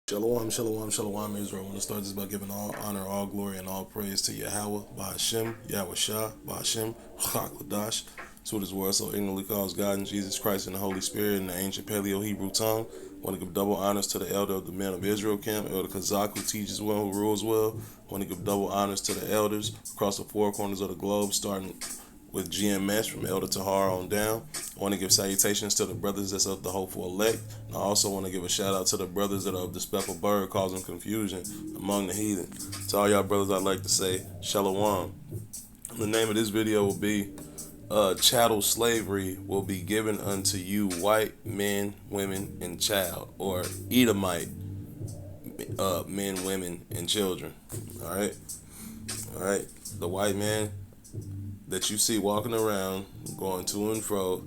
Shalom, shalom, shalom, Israel. I want to start this by giving all honor, all glory, and all praise to Yahweh, Ba'ashem, Yahweh Shah, Ba'ashem, Chakladash. That's what his word so ignorantly calls God and Jesus Christ and the Holy Spirit in the ancient Paleo Hebrew tongue. I want to give double honors to the elder of the men of Israel camp, Elder Kazak, who teaches well, who rules well. I want to give double honors to the elders across the four corners of the globe, starting with GMS from Elder Tahar on down. I want to give salutations to the brothers that's of the hopeful elect. And I also want to give a shout out to the brothers that are of the speckled bird, causing confusion among the heathen. To all y'all brothers, I'd like to say Shalom. The name of this video will be Chattel Slavery Will Be Given Unto You White Men, Women, and Child, or Edomite men, women, and children. Alright? Alright. The white man that you see walking around, going to and fro,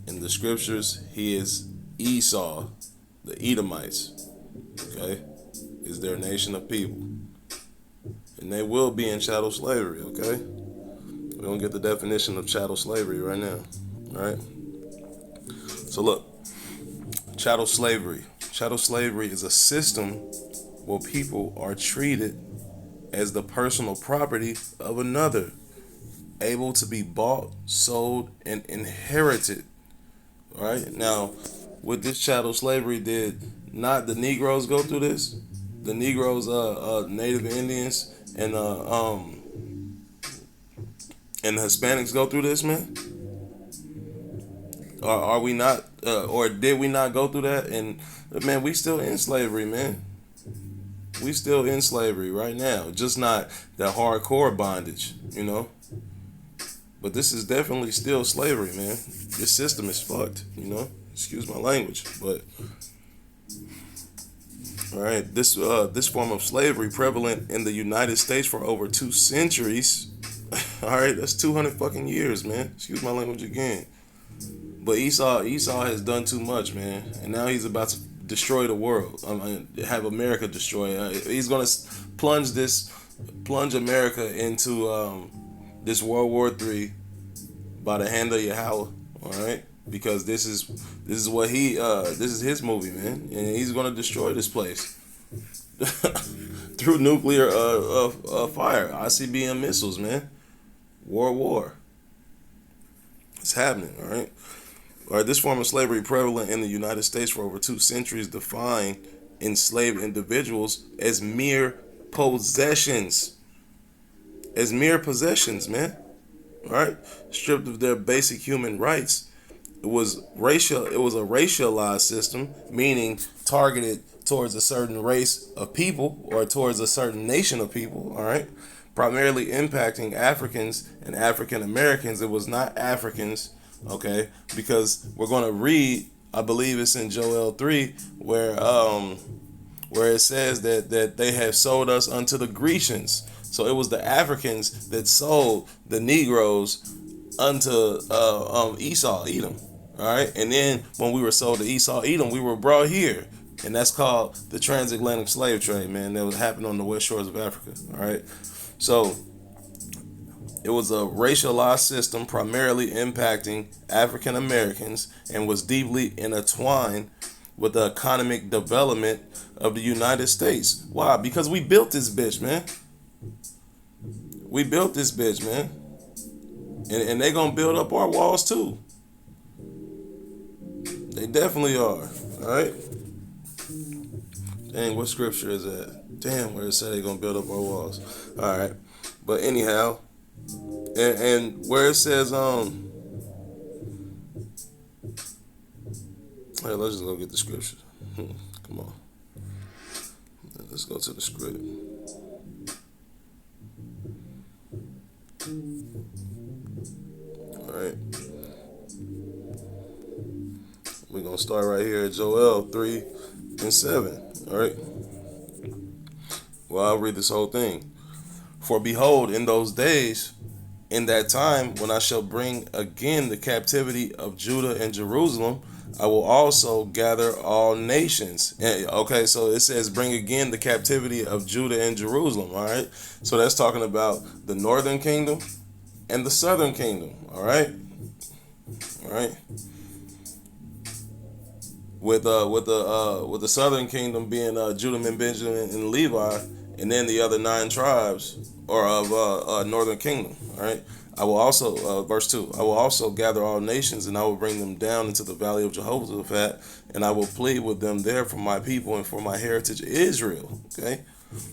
in the scriptures, he is Esau, the Edomites, okay, is their nation of people. And they will be in chattel slavery, okay? We're going to get the definition of chattel slavery right now, all right? So look, chattel slavery. Chattel slavery is a system where people are treated as the personal property of another, able to be bought, sold, and inherited. All right. Now, with this chattel slavery, did not the Negroes go through this? The Negroes, Native Indians, and the Hispanics go through this, man. Are we not, or did we not go through that? And man, we still in slavery, man. We still in slavery right now, just not that hardcore bondage, you know. But this is definitely still slavery, man. This system is fucked, you know. Excuse my language, but all right. This form of slavery prevalent in the United States for over 2 centuries. All right, that's 200 fucking years, man. Excuse my language again. But Esau has done too much, man, and now he's about to destroy the world. Have America destroy. He's gonna plunge America into this World War III by the hand of Yahweh, all right? Because this is what this is his movie, man, and he's gonna destroy this place through nuclear fire, ICBM missiles, man. War. It's happening, all right? All right. This form of slavery prevalent in the United States for over 2 centuries defined enslaved individuals as mere possessions. Man. Right, stripped of their basic human rights. It was a racialized system, meaning targeted towards a certain race of people or towards a certain nation of people. All right, primarily impacting Africans and African Americans. It was not Africans, okay, because we're going to read. I believe it's in Joel 3 where it says that they have sold us unto the Grecians. So it was the Africans that sold the Negroes unto Esau, Edom. All right, and then when we were sold to Esau, Edom, we were brought here, and that's called the transatlantic slave trade, man. That was happening on the west shores of Africa. All right, so it was a racialized system primarily impacting African Americans and was deeply intertwined with the economic development of the United States. Why? Because we built this bitch, man. We built this bitch, man. And they gonna build up our walls too. They definitely are. Alright? Dang, what scripture is that? Damn, where it said they gonna build up our walls. Alright. But anyhow, and where it says hey, let's just go get the scripture. Come on. Let's go to the script. Alright. We're going to start right here at Joel 3 and 7. Alright. Well, I'll read this whole thing. For behold, in those days, in that time, when I shall bring again the captivity of Judah and Jerusalem, I will also gather all nations. Okay, so it says bring again the captivity of Judah and Jerusalem, all right? So that's talking about the northern kingdom and the southern kingdom, all right? All right? with the southern kingdom being Judah and Benjamin and Levi, and then the other 9 tribes or of northern kingdom. All right. I will also, verse 2, I will also gather all nations, and I will bring them down into the valley of Jehoshaphat, and I will plead with them there for my people and for my heritage Israel, okay,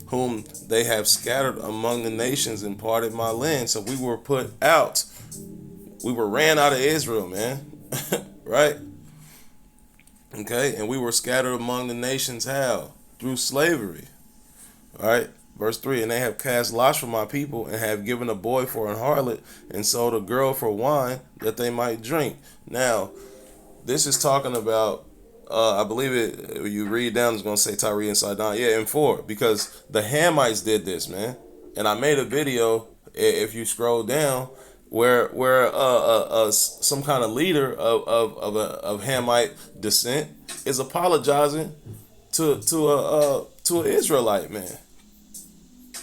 whom they have scattered among the nations and parted my land. So we were put out. We were ran out of Israel, man. Right? Okay, and we were scattered among the nations how? Through slavery. All right? Verse 3, and they have cast lots for my people, and have given a boy for an harlot, and sold a girl for wine, that they might drink. Now, this is talking about, I believe it, you read down, it's going to say Tyre and Sidon. Yeah, in 4, because the Hamites did this, man. And I made a video, if you scroll down, where some kind of leader of Hamite descent is apologizing to an Israelite man.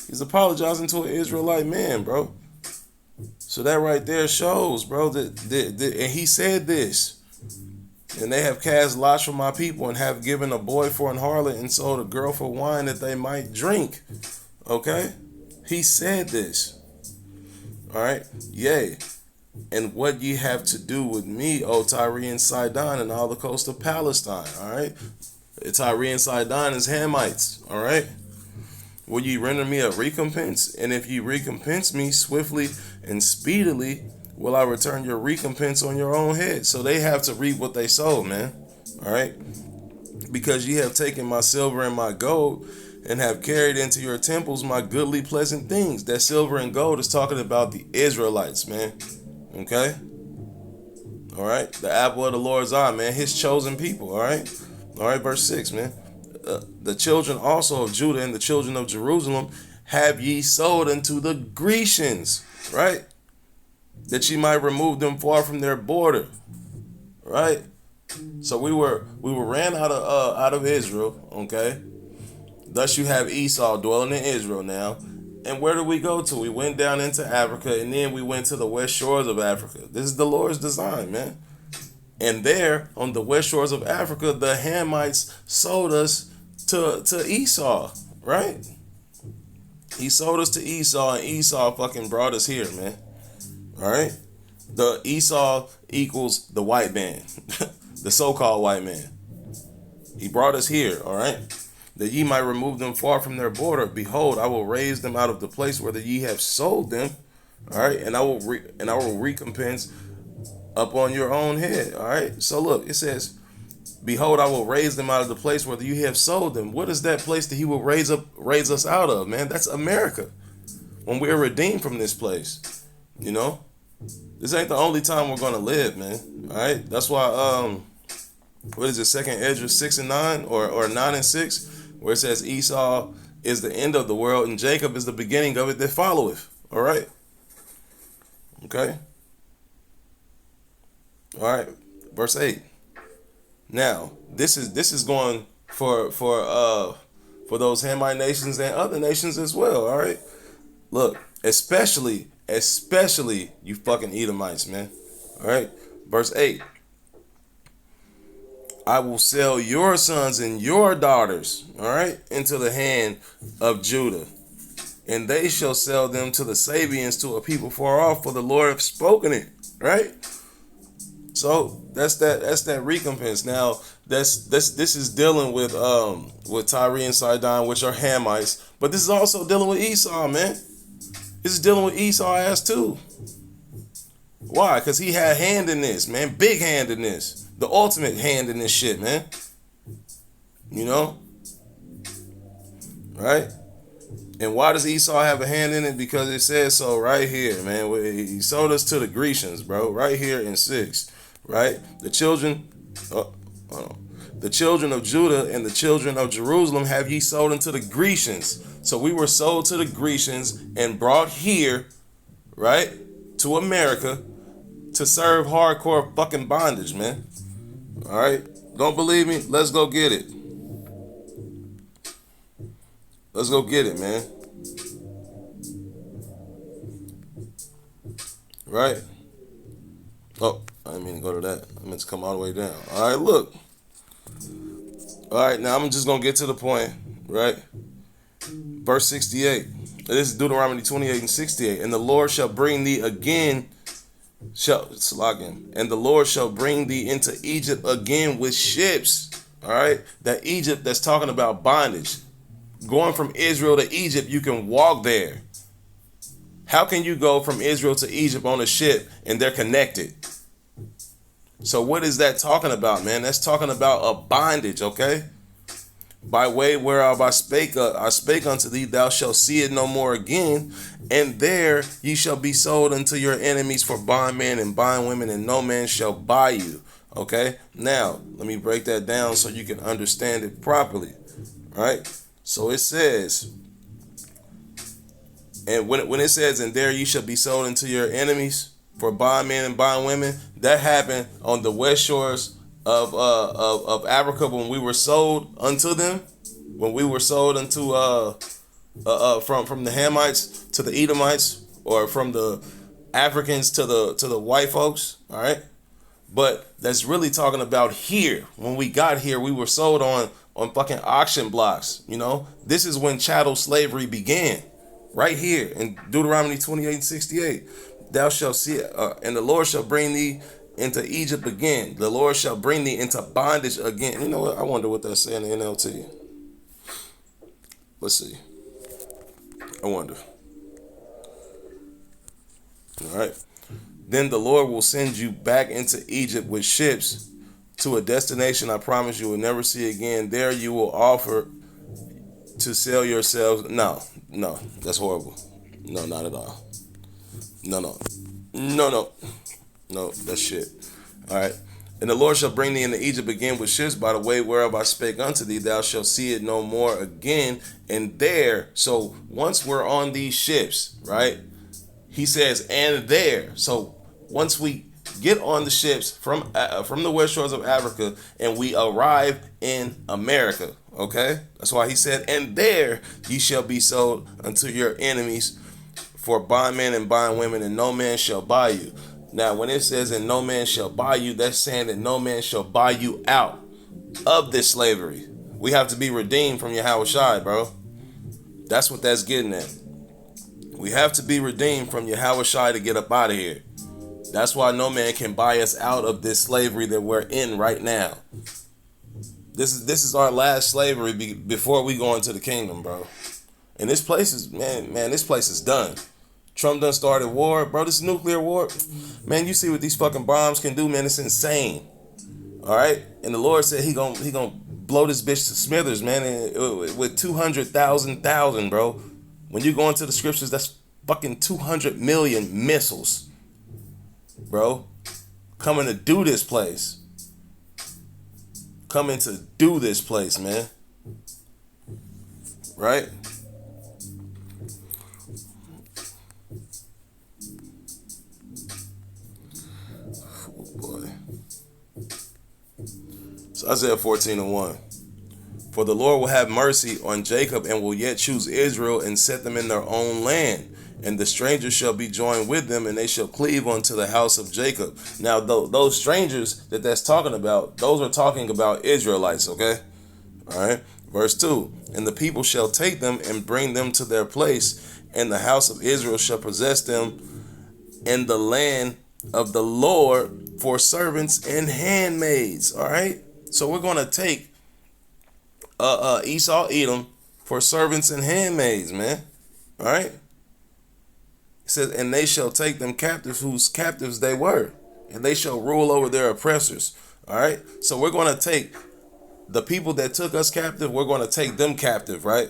He's apologizing to an Israelite man, bro. So that right there shows, bro, that and he said this. And they have cast lots for my people, and have given a boy for an harlot, and sold a girl for wine, that they might drink. Okay? He said this. All right? Yea. And what ye have to do with me, O Tyre and Sidon, and all the coast of Palestine. All right? Tyre and Sidon is Hamites. All right? Will ye render me a recompense? And if ye recompense me swiftly and speedily, will I return your recompense on your own head? So they have to reap what they sow, man. All right? Because ye have taken my silver and my gold, and have carried into your temples my goodly pleasant things. That silver and gold is talking about the Israelites, man. Okay? All right? The apple of the Lord's eye, man. His chosen people, all right? All right, verse 6, man. The children also of Judah and the children of Jerusalem have ye sold unto the Grecians, right? That ye might remove them far from their border, right? So we were ran out of Israel, okay? Thus you have Esau dwelling in Israel now. And where did we go to? We went down into Africa, and then we went to the west shores of Africa. This is the Lord's design, man. And there, on the west shores of Africa, the Hamites sold us to Esau, right? He sold us to Esau, and Esau fucking brought us here, man. All right? The Esau equals the white man, the so-called white man. He brought us here, all right? That ye might remove them far from their border. Behold, I will raise them out of the place where ye have sold them, all right? And I will recompense upon your own head, all right? So look, it says, behold, I will raise them out of the place where you have sold them. What is that place that he will raise us out of, man? That's America. When we're redeemed from this place, you know? This ain't the only time we're gonna live, man. All right? That's why, what is it, 2nd Ezra 6 and 9 or 9 and 6, where it says Esau is the end of the world and Jacob is the beginning of it that followeth. All right? Okay? All right, verse 8. Now, this is going for those Hamite nations and other nations as well, all right? Look, especially you fucking Edomites, man. All right? Verse 8. I will sell your sons and your daughters, all right, into the hand of Judah, and they shall sell them to the Sabians, to a people far off, for the Lord hath spoken it, right? So that's that recompense. Now this is dealing with Tyre and Sidon, which are Hamites, but this is also dealing with Esau, man. This is dealing with Esau ass too. Why? Because he had hand in this, man. Big hand in this. The ultimate hand in this shit, man. You know? Right? And why does Esau have a hand in it? Because it says so right here, man. He sold us to the Grecians, bro. Right here in 6. Right? The children of Judah and the children of Jerusalem have ye sold unto the Grecians. So we were sold to the Grecians and brought here, right, to America to serve hardcore fucking bondage, man. All right? Don't believe me? Let's go get it. Let's go get it, man. Right? Oh, I didn't mean to go to that. I meant to come all the way down. All right, look. All right, now I'm just going to get to the point, right? Verse 68. This is Deuteronomy 28 and 68. And the Lord shall bring thee again, and the Lord shall bring thee into Egypt again with ships. All right, that Egypt that's talking about bondage. Going from Israel to Egypt, you can walk there. How can you go from Israel to Egypt on a ship and they're connected? So what is that talking about, man? That's talking about a bondage, okay? By way whereof I spake unto thee, thou shalt see it no more again, and there ye shall be sold unto your enemies for bondmen and bondwomen, and no man shall buy you. Okay, now let me break that down so you can understand it properly. All right, so it says, and when it says, and there ye shall be sold unto your enemies for bondmen and bondwomen, that happened on the west shores of Africa when we were sold unto them, when we were sold unto from the Hamites to the Edomites, or from the Africans to the white folks. All right, but that's really talking about here. When we got here, we were sold on fucking auction blocks. You know, this is when chattel slavery began, right here in Deuteronomy 28 and 68. Thou shalt see, and the Lord shall bring thee into Egypt again. The Lord shall bring thee into bondage again. You know what? I wonder what that's saying in NLT. Let's see. I wonder. All right. Then the Lord will send you back into Egypt with ships to a destination I promise you will never see again. There you will offer to sell yourselves. No, that's horrible. No, not at all. No, that's shit. All right. And the Lord shall bring thee into Egypt again with ships by the way whereof I spake unto thee. Thou shalt see it no more again. And there, so once we're on these ships, right? He says, and there. So once we get on the ships from the west shores of Africa and we arrive in America, okay? That's why he said, and there ye shall be sold unto your enemies for bondmen and bondwomen, and no man shall buy you. Now, when it says, and no man shall buy you, that's saying that no man shall buy you out of this slavery. We have to be redeemed from Yahweh Shai, bro. That's what that's getting at. We have to be redeemed from Yahweh Shai to get up out of here. That's why no man can buy us out of this slavery that we're in right now. This is our last slavery before we go into the kingdom, bro. And this place is, man, this place is done. Trump done started war, bro. This nuclear war, man. You see what these fucking bombs can do, man. It's insane. All right, and the Lord said he gonna blow this bitch to smithers, man. And with 200,000, bro. When you go into the scriptures, that's fucking 200 million missiles, bro. Coming to do this place. Coming to do this place, man. Right? Boy. So Isaiah 14:1. For the Lord will have mercy on Jacob and will yet choose Israel and set them in their own land. And the strangers shall be joined with them, and they shall cleave unto the house of Jacob. Now, those strangers that's talking about, those are talking about Israelites, okay? All right. Verse 2. And the people shall take them and bring them to their place, and the house of Israel shall possess them in the land of the Lord for servants and handmaids. All right. So we're going to take Esau, Edom for servants and handmaids, man. All right. It says, and they shall take them captives whose captives they were, and they shall rule over their oppressors. All right. So we're going to take the people that took us captive, we're going to take them captive, right?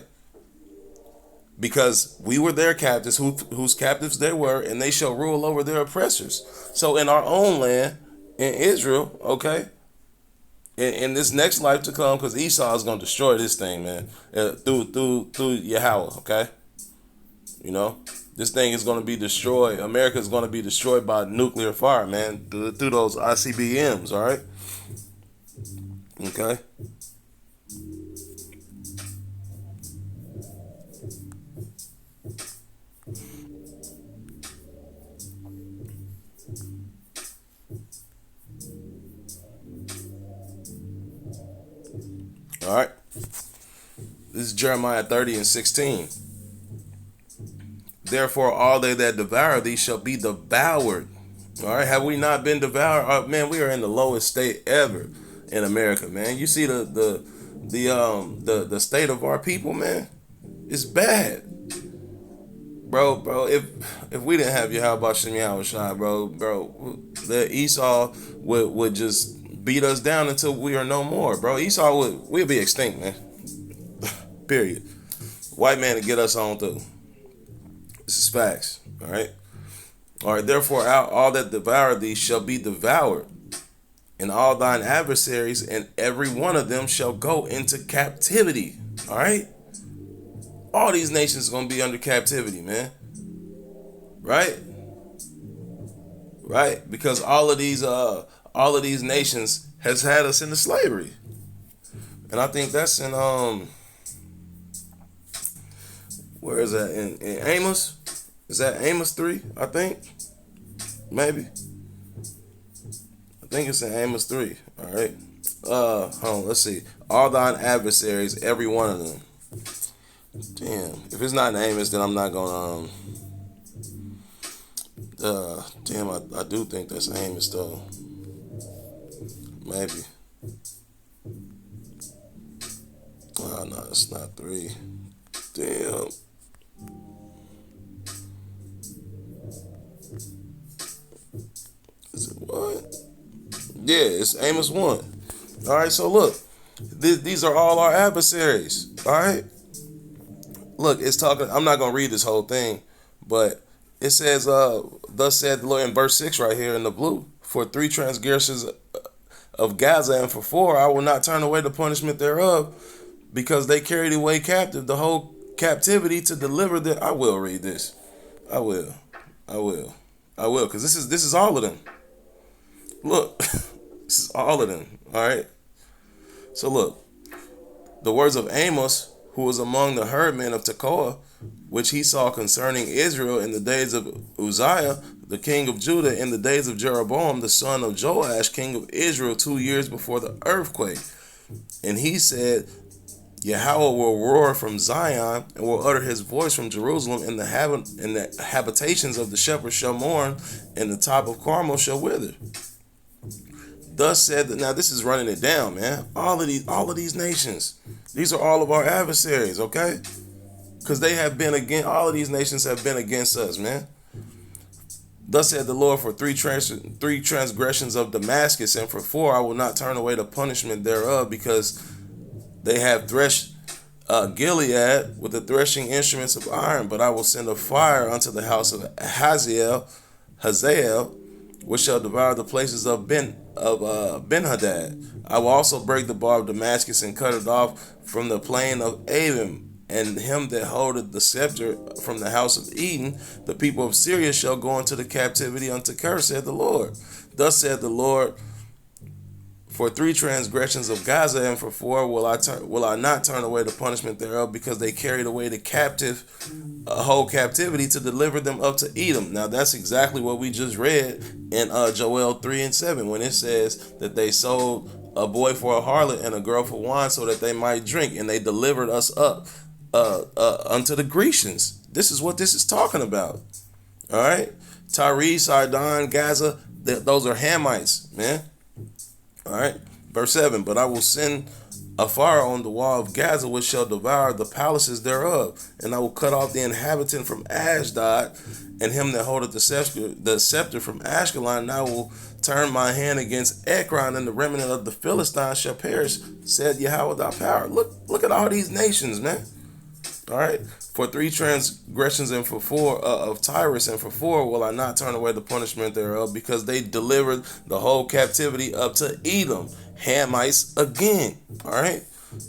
Because we were their captives, whose captives they were, and they shall rule over their oppressors. So in our own land, in Israel, okay, in this next life to come, because Esau is going to destroy this thing, man, through Yahweh, okay? You know, this thing is going to be destroyed. America is going to be destroyed by nuclear fire, man, through those ICBMs, all right? Okay? All right. This is Jeremiah 30:16. Therefore, all they that devour thee shall be devoured. All right. Have we not been devoured? Man, we are in the lowest state ever in America, man. You see the state of our people, man. It's bad. Bro, if we didn't have Yahweh Shem Yahweh Shai, bro, the Esau would just beat us down until we are no more, bro. We'd be extinct, man. Period. White man to get us on through. This is facts. All right. All right. Therefore, all that devour thee shall be devoured, and all thine adversaries, and every one of them shall go into captivity. All right. All these nations are gonna be under captivity, man. Right? Right? Because all of these nations has had us into slavery. And I think that's in where is that? In Amos? Is that Amos 3? I think. Maybe. I think it's in Amos 3. All right. Hold on, let's see. All thine adversaries, every one of them. Damn. If it's not in Amos, then I'm not gonna damn, I do think that's Amos though. Maybe. Oh no, it's not 3. Damn. Is it what? Yeah, it's Amos 1. All right, so look. These are all our adversaries. All right. Look, it's talking. I'm not gonna read this whole thing, but it says, "Thus said the Lord," in verse 6 right here in the blue. For 3 transgressions of Gaza, and for 4 I will not turn away the punishment thereof, because they carried away captive the whole captivity to deliver them. I will read this. I will, because this is all of them. Look, this is all of them. All right. So look, the words of Amos, who was among the herdmen of Tekoa, which he saw concerning Israel in the days of Uzziah, the king of Judah, in the days of Jeroboam, the son of Joash, king of Israel, 2 years before the earthquake. And he said, Yahweh will roar from Zion, and will utter his voice from Jerusalem, and the habitations of the shepherds shall mourn, and the top of Carmel shall wither. Thus said that. Now this is running it down, man. All of these nations, these are all of our adversaries, okay? Because they have been all of these nations have been against us, man. Thus said the Lord, for 3 transgressions of Damascus, and for 4 I will not turn away the punishment thereof, because they have threshed Gilead with the threshing instruments of iron. But I will send a fire unto the house of Hazael, which shall devour the places of Ben-Hadad. I will also break the bar of Damascus, and cut it off from the plain of Avim. And him that holdeth the scepter from the house of Eden, the people of Syria shall go into the captivity unto Kir, said the Lord. Thus said the Lord, for 3 transgressions of Gaza, and for 4 will I not turn away the punishment thereof, because they carried away the captive, whole captivity, to deliver them up to Edom. Now that's exactly what we just read in Joel 3:7, when it says that they sold a boy for a harlot and a girl for wine, so that they might drink, and they delivered us up unto the Grecians. This is what this is talking about. All right, Tyre, Sidon, Gaza, those are Hamites, man. All right, verse 7. But I will send a fire on the wall of Gaza, which shall devour the palaces thereof, and I will cut off the inhabitant from Ashdod, and him that holdeth the scepter from Ashkelon. And I will turn my hand against Ekron, and the remnant of the Philistines shall perish, said Yahweh thy power. Look at all these nations, man. All right, for 3 transgressions, and for 4 of Tyrus, and for 4 will I not turn away the punishment thereof, because they delivered the whole captivity up to Edom. Hamites again. All right,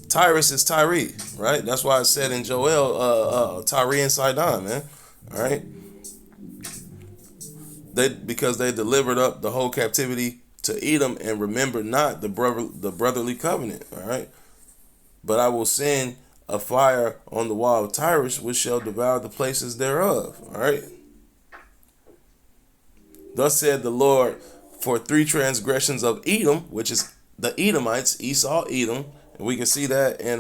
Tyrus is Tyre, right? That's why I said in Joel, Tyre and Sidon, man. All right, because they delivered up the whole captivity to Edom, and remembered not the brotherly covenant. All right, but I will send a fire on the wall of Tyrus, which shall devour the places thereof. All right. Thus said the Lord, for 3 transgressions of Edom, which is the Edomites, Esau, Edom, We can see that in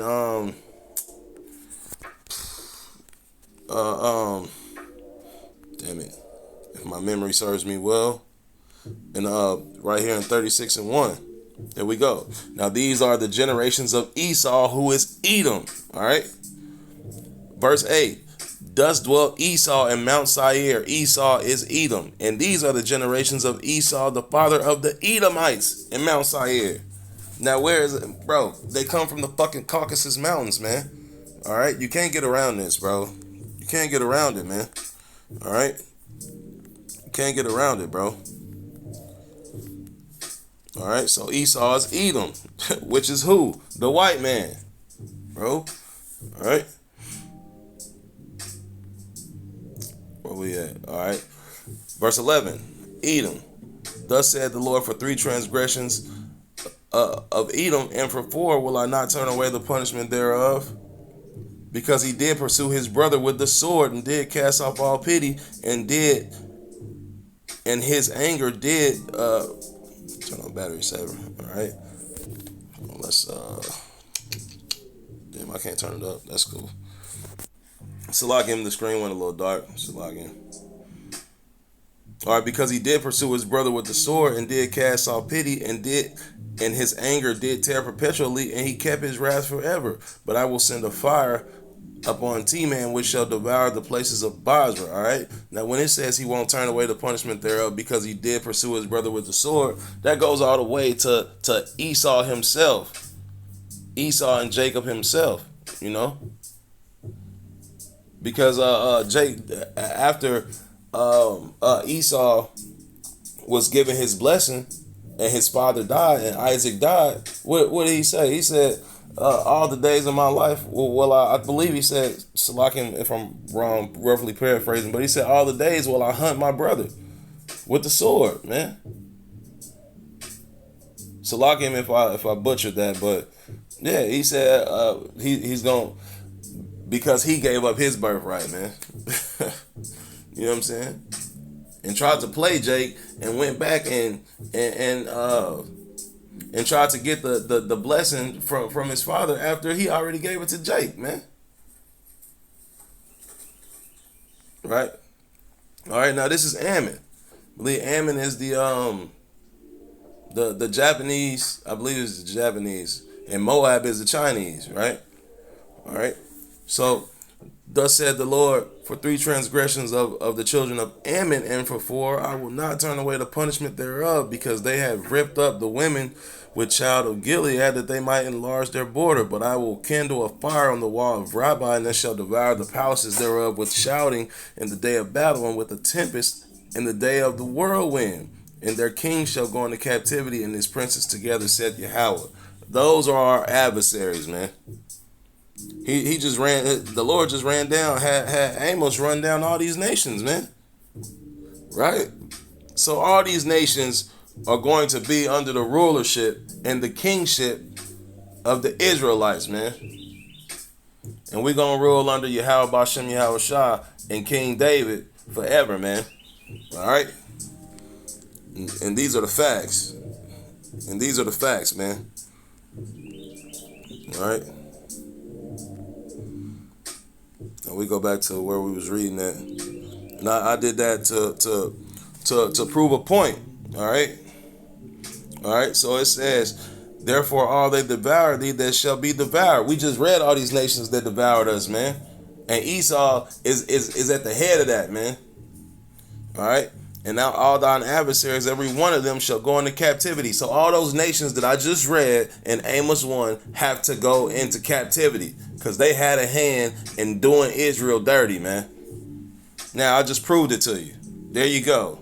damn it, if my memory serves me well, and right here in 36:1. There we go. Now these are the generations of Esau, who is Edom. All right. Verse 8. Thus dwelt Esau in Mount Seir. Esau is Edom. And these are the generations of Esau, the father of the Edomites in Mount Seir. Now where is it? Bro, they come from the fucking Caucasus Mountains, man. All right. You can't get around this, bro. You can't get around it, man. All right. You can't get around it, bro. All right, so Esau is Edom, which is who? The white man, bro. All right. Where we at? All right. Verse 11, Edom. Thus said the Lord, for 3 transgressions of Edom, and for 4 will I not turn away the punishment thereof, because he did pursue his brother with the sword, and did cast off all pity, and his anger did turn on battery saver. All right. Let's damn, I can't turn it up. That's cool. Salakim, the screen went a little dark. Salakim. All right, because he did pursue his brother with the sword, and did cast off pity, and his anger did tear perpetually, and he kept his wrath forever. But I will send a fire upon T-Man, which shall devour the places of Basra. All right. Now, when it says he won't turn away the punishment thereof, because he did pursue his brother with the sword, that goes all the way to Esau himself, Esau and Jacob himself. You know, because after Esau was given his blessing, and his father died, and Isaac died, what did he say? He said, all the days of my life, I believe he said, Salakim, if I'm wrong, roughly paraphrasing, but he said, all the days will I hunt my brother with the sword, man. Salakim, if I butchered that, but yeah, he said he's going, because he gave up his birthright, man. You know what I'm saying? And tried to play Jake, and went back and tried to get the blessing from his father after he already gave it to Jake, man. Right? All right, now this is Ammon. I believe Ammon is the Japanese, I believe it's the Japanese, and Moab is the Chinese, right? All right. So, thus said the Lord, for 3 transgressions of the children of Ammon, and for 4 I will not turn away the punishment thereof, because they have ripped up the women with child of Gilead, that they might enlarge their border. But I will kindle a fire on the wall of Rabbah, and it shall devour the palaces thereof with shouting in the day of battle, and with a tempest in the day of the whirlwind. And their king shall go into captivity, and his princes together, saith Yahweh. Those are our adversaries, man. He just ran, the Lord just ran down, had Amos run down all these nations, man. Right? So all these nations are going to be under the rulership and the kingship of the Israelites, man. And we're going to rule under Yahweh Bashem Yahweh Shah and King David forever, man. All right? And these are the facts. And these are the facts, man. All right? And we go back to where we was reading that. And I did that to prove a point. All right? All right, so it says, therefore all they devour thee, that shall be devoured. We just read all these nations that devoured us, man. And Esau is at the head of that, man. All right? And now all thine adversaries, every one of them shall go into captivity. So all those nations that I just read in Amos 1 have to go into captivity, because they had a hand in doing Israel dirty, man. Now I just proved it to you. There you go.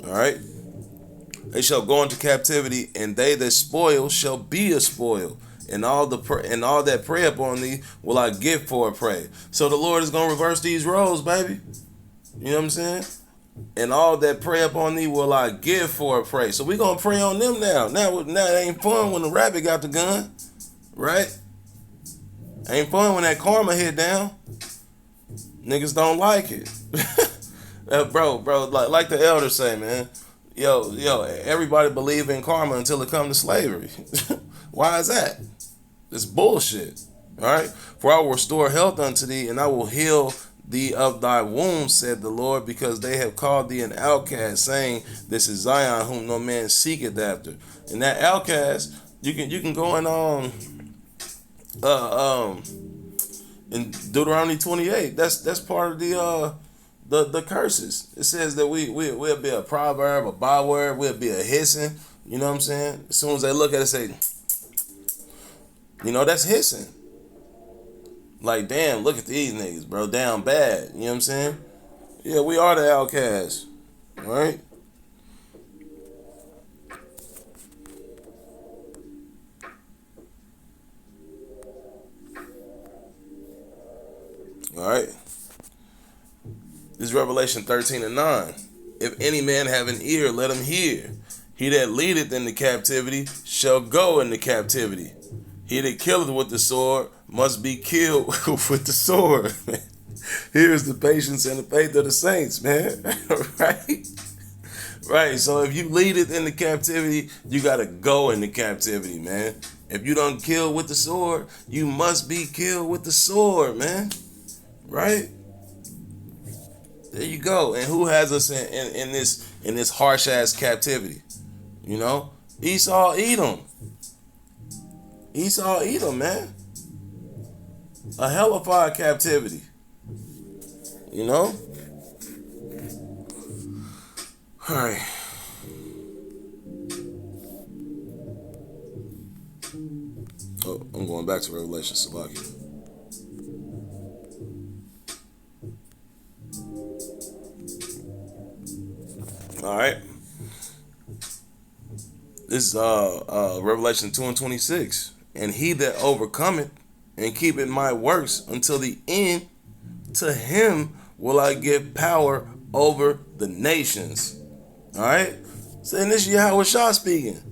All right? They shall go into captivity, and they that spoil shall be a spoil. And all that prey upon thee will I give for a prey. So the Lord is going to reverse these roles, baby. You know what I'm saying? And all that prey upon thee will I give for a prey. So we're going to prey on them now. Now it ain't fun when the rabbit got the gun. Right? Ain't fun when that karma hit down. Niggas don't like it. Bro, like the elders say, man. Yo, everybody believe in karma until it comes to slavery. Why is that? It's bullshit. All right. For I will restore health unto thee, and I will heal thee of thy wounds, said the Lord, because they have called thee an outcast, saying, this is Zion, whom no man seeketh after. And that outcast, you can go in Deuteronomy 28. That's part of the curses. It says that we'll be a proverb, a byword, we'll be a hissing. You know what I'm saying? As soon as they look at it, say, that's hissing. Like, damn, look at these niggas, bro. Down bad. You know what I'm saying? Yeah, we are the outcasts. All right? All right. This is Revelation 13:9. If any man have an ear, let him hear. He that leadeth into captivity shall go into captivity. He that killeth with the sword must be killed with the sword. Here's the patience and the faith of the saints, man. Right? Right. So if you lead it into captivity, you got to go into captivity, man. If you don't kill with the sword, you must be killed with the sword, man. Right? There you go. And who has us in this harsh ass captivity? Esau, Edom. Esau, Edom, man. A hellified captivity. All right. Oh, I'm going back to Revelation, Salaki. All right. This is Revelation 2:26. And he that overcometh and keepeth my works until the end, to him will I give power over the nations. All right. So this is Yahweh Shah speaking.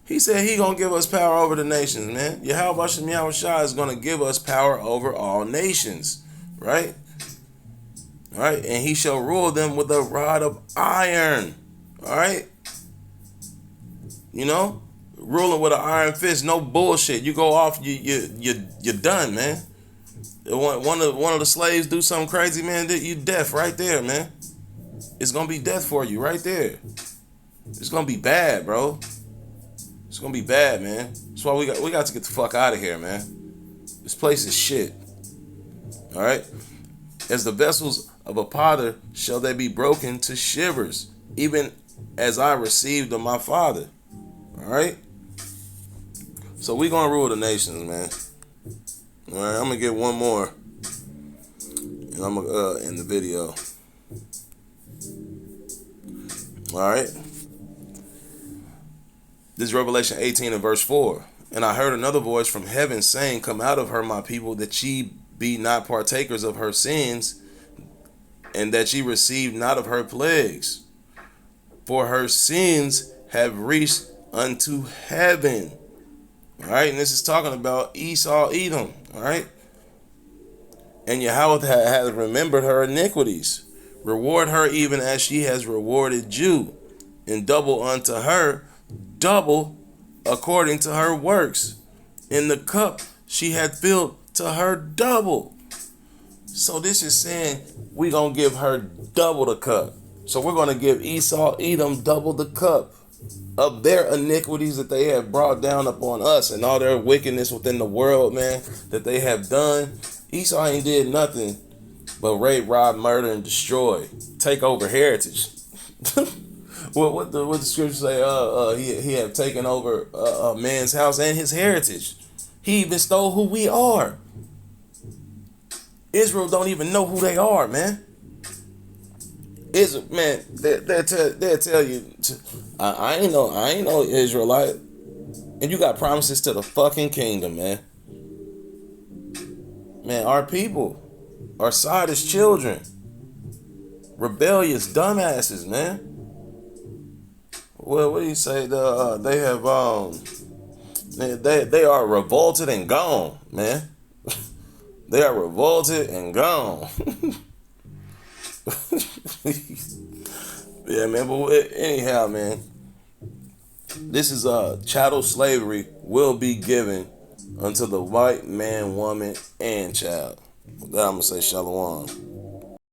He said he gonna give us power over the nations, man. Yahweh Shah is gonna give us power over all nations, right? All right, and he shall rule them with a rod of iron. All right, ruling with an iron fist, no bullshit. You go off, you're done, man. One of the slaves do something crazy, man. You death right there, man. It's gonna be death for you right there. It's gonna be bad, bro. It's gonna be bad, man. That's why we got to get the fuck out of here, man. This place is shit. All right. As the vessels of a potter shall they be broken to shivers, even as I received of my Father. All right. So we gonna rule the nations, man. All right. I'm gonna get one more, and I'm gonna end the video. All right. This is Revelation 18 and verse 4. And I heard another voice from heaven saying, come out of her, my people, that ye be not partakers of her sins, and that ye receive not of her plagues. For her sins have reached unto heaven. All right, and this is talking about Esau, Edom. All right. And Yahweh hath remembered her iniquities. Reward her even as she has rewarded you, and double unto her, double according to her works. In the cup she had filled to her double. So this is saying we're going to give her double the cup. So we're going to give Esau, Edom double the cup of their iniquities that they have brought down upon us, and all their wickedness within the world, man, that they have done. Esau ain't did nothing but rape, rob, murder, and destroy. Take over heritage. What the scripture say? He have taken over a man's house and his heritage. He even stole who we are. Israel don't even know who they are, man. Israel, man, they'll tell you, I ain't no Israelite, and you got promises to the fucking kingdom, man. Man, our people are Sodom's children, rebellious dumbasses, man. Well, what do you say? They have they are revolted and gone, man. They are revolted and gone. Yeah, man. But anyhow, man, this is chattel slavery will be given unto the white man, woman, and child. With that, I'm going to say shalom.